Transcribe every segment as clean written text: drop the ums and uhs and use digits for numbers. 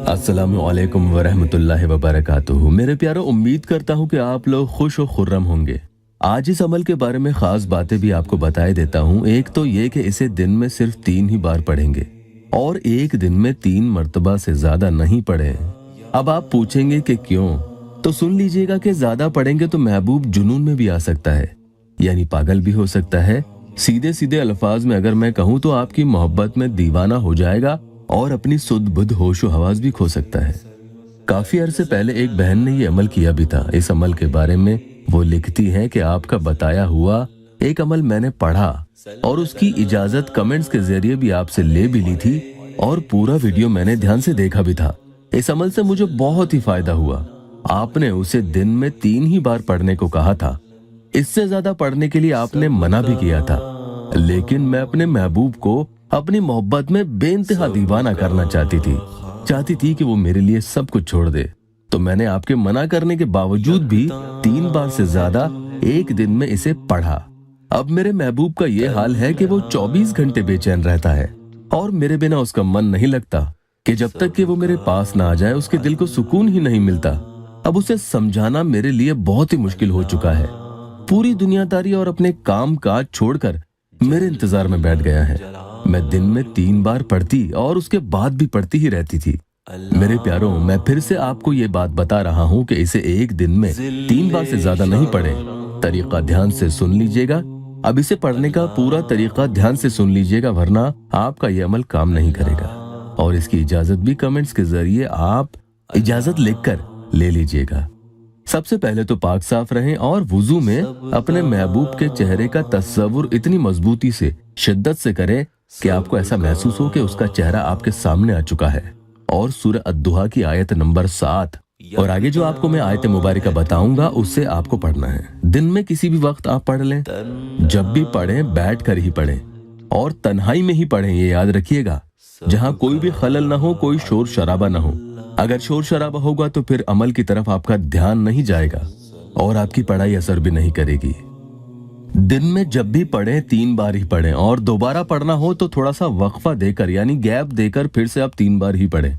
अस्सलामु अलैकुम वरहमतुल्लाहि वबरकातुहू। मेरे प्यारो, उम्मीद करता हूँ कि आप लोग खुश और खुर्रम होंगे। आज इस अमल के बारे में खास बातें भी आपको बताए देता हूँ। एक तो ये कि इसे दिन में सिर्फ 3 ही बार पढ़ेंगे और एक दिन में 3 मर्तबा से ज्यादा नहीं पढ़े। अब आप पूछेंगे कि क्यों, तो सुन लीजिएगा कि ज्यादा पढ़ेंगे तो महबूब जुनून में भी आ सकता है, यानी पागल भी हो सकता है। सीधे सीधे अल्फाज में अगर मैं कहूँ तो आपकी मोहब्बत में दीवाना हो जाएगा और अपनी सुध बुध होशो हवास भी खो सकता है। काफी अरसे पहले एक बहन ने ये अमल किया भी था। इस अमल के बारे में वो लिखती हैं कि आपका बताया हुआ एक अमल मैंने पढ़ा और उसकी इजाजत कमेंट्स के जरिए भी आपसे ले भी ली थी और पूरा वीडियो मैंने ध्यान से देखा भी था। इस अमल से मुझे बहुत ही फायदा हुआ। आपने उसे दिन में 3 ही बार पढ़ने को कहा था। इससे ज्यादा पढ़ने के लिए आपने मना भी किया था, लेकिन मैं अपने महबूब को अपनी मोहब्बत में बेइंतहा दीवाना करना चाहती थी कि वो मेरे लिए सब कुछ छोड़ दे। तो मैंने आपके मना करने के बावजूद भी 3 बार से ज्यादा एक दिन में इसे पढ़ा। अब मेरे महबूब का ये हाल है कि वो 24 घंटे बेचैन रहता है और मेरे बिना उसका मन नहीं लगता कि जब तक कि वो मेरे पास ना आ जाए उसके दिल को सुकून ही नहीं मिलता। अब उसे समझाना मेरे लिए बहुत ही मुश्किल हो चुका है। पूरी दुनियादारी और अपने काम काज छोड़कर मेरे इंतजार में बैठ गया है। मैं दिन में 3 बार पढ़ती और उसके बाद भी पढ़ती ही रहती थी। मेरे प्यारों, मैं फिर से आपको ये बात बता रहा हूँ कि इसे एक दिन में 3 बार से ज्यादा नहीं पढ़ें। तरीका ध्यान से सुन लीजिएगा। अब इसे पढ़ने का पूरा तरीका ध्यान से सुन लीजिएगा, वरना आपका ये अमल काम नहीं करेगा। और इसकी इजाजत भी कमेंट्स के जरिए आप इजाजत लिखकर ले लीजिएगा। सबसे पहले तो पाक साफ रहें और वुजू में अपने महबूब के चेहरे का तस्वुर इतनी मजबूती से, शिद्दत से करें कि आपको ऐसा महसूस हो कि उसका चेहरा आपके सामने आ चुका है। और सूरह अद्दुहा की आयत नंबर 7 और आगे जो आपको मैं आयत मुबारका बताऊंगा उससे आपको पढ़ना है। दिन में किसी भी वक्त आप पढ़ लें। जब भी पढ़ें बैठ कर ही पढ़ें और तन्हाई में ही पढ़ें, ये याद रखिएगा, जहाँ कोई भी खलल ना हो, कोई शोर शराबा ना हो। अगर शोर शराबा होगा तो फिर अमल की तरफ आपका ध्यान नहीं जाएगा और आपकी पढ़ाई असर भी नहीं करेगी। दिन में जब भी पढ़ें 3 बार ही पढ़ें और दोबारा पढ़ना हो तो थोड़ा सा वक्फा देकर, यानी गैप देकर फिर से आप 3 बार ही पढ़ें।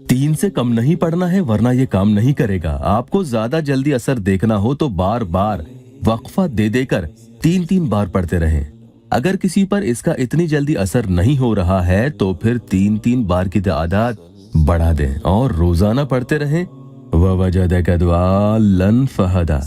3 से कम नहीं पढ़ना है, वरना ये काम नहीं करेगा। आपको ज्यादा जल्दी असर देखना हो तो बार बार वक्फा दे देकर 3-3 बार पढ़ते रहें। अगर किसी पर इसका इतनी जल्दी असर नहीं हो रहा है तो फिर 3-3 बार की तादाद बढ़ा दें और रोजाना पढ़ते रहें। ववजदक ज़ाल्लन फहदा।